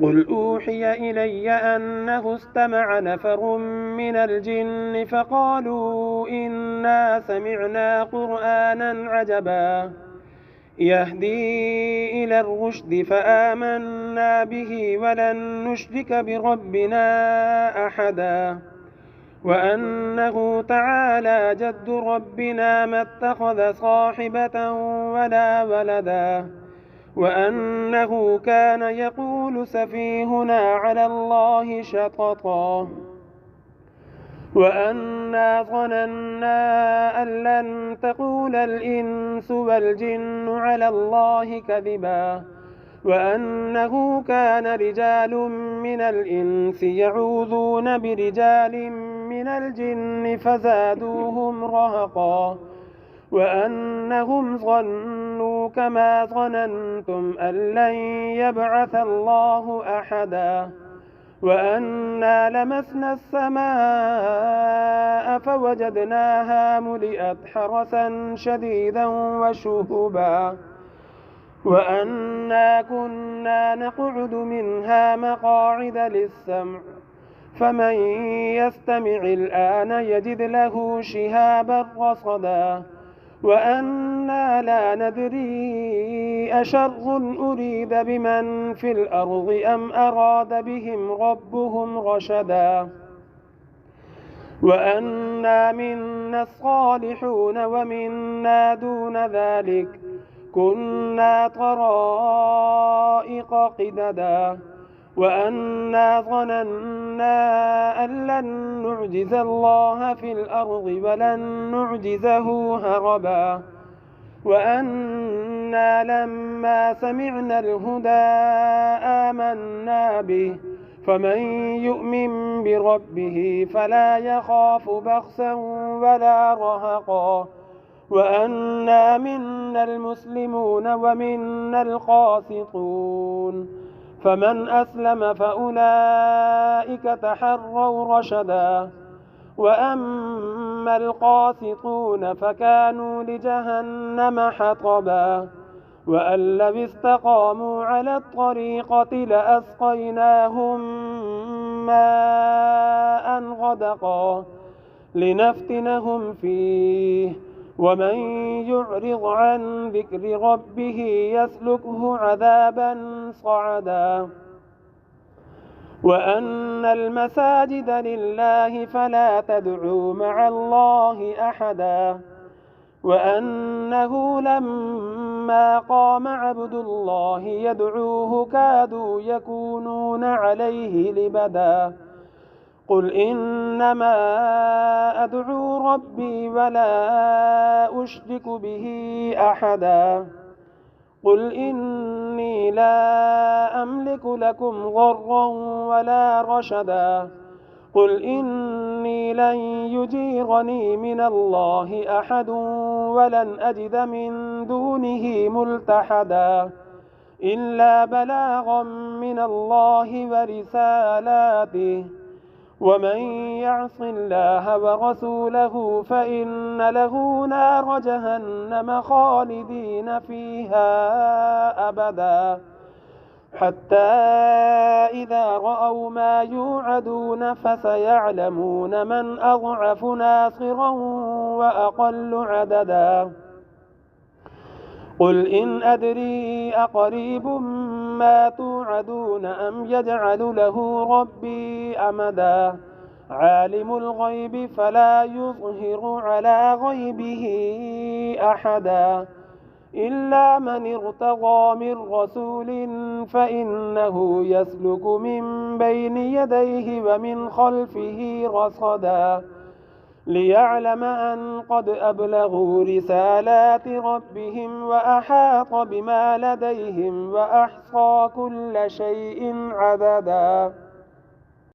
قل أوحي إلي أنه استمع نفر من الجن فقالوا إنا سمعنا قرآنا عجبا يهدي إلى الرشد فآمنا به ولن نشرك بربنا أحدا وأنه تعالى جد ربنا ما اتخذ صاحبة ولا ولدا وأنه كان يقول سفيهنا على الله شططا وأنا ظننا أن لن تقول الإنس والجن على الله كذبا وأنه كان رجال من الإنس يعوذون برجال من الجن فزادوهم رهقا وأنهم ظنوا كما ظننتم أن لن يبعث الله أحدا وأنا لمسنا السماء فوجدناها ملئت حرسا شديدا وشهبا وأنا كنا نقعد منها مقاعد للسمع فمن يستمع الآن يجد له شهابا رصدا وأنا لا ندري أشر أريد بمن في الأرض أم أراد بهم ربهم رشدا وأنا منا الصالحون ومنا دون ذلك كنا طرائق قددا وأنا ظننا أن لن نعجز الله في الأرض ولن نعجزه هربا وأنا لما سمعنا الهدى آمنا به فمن يؤمن بربه فلا يخاف بخسا ولا رهقا وأنا منا المسلمون ومنا القاسطون فمن أسلم فأولئك تحروا رشدا وأما القاسطون فكانوا لجهنم حطبا وأن لو استقاموا على الطريقة لأسقيناهم ماء غدقا لنفتنهم فيه ومن يعرض عن ذكر ربه يسلكه عذابا صعدا وأن المساجد لله فلا تدعوا مع الله أحدا وأنه لما قام عبد الله يدعوه كادوا يكونون عليه لبدا قل إنما أدعو ربي ولا أشرك به أحدا قل إني لا أملك لكم ضرا ولا رشدا قل إني لن يجيرني من الله أحد ولن أجد من دونه ملتحدا إلا بلاغا من الله ورسالاته ومن يعص الله ورسوله فإن له نار جهنم خالدين فيها أبدا حتى إذا رأوا ما يوعدون فسيعلمون من أضعف ناصرا وأقل عددا قل إن أدري أقريب ما توعدون أم يجعل له ربي أمدا عالم الغيب فلا يظهر على غيبه أحدا إلا من ارتضى من رسول فإنه يسلك من بين يديه ومن خلفه رصدا ليعلم أن قد أبلغوا رسالات ربهم وأحاط بما لديهم وأحصى كل شيء عددا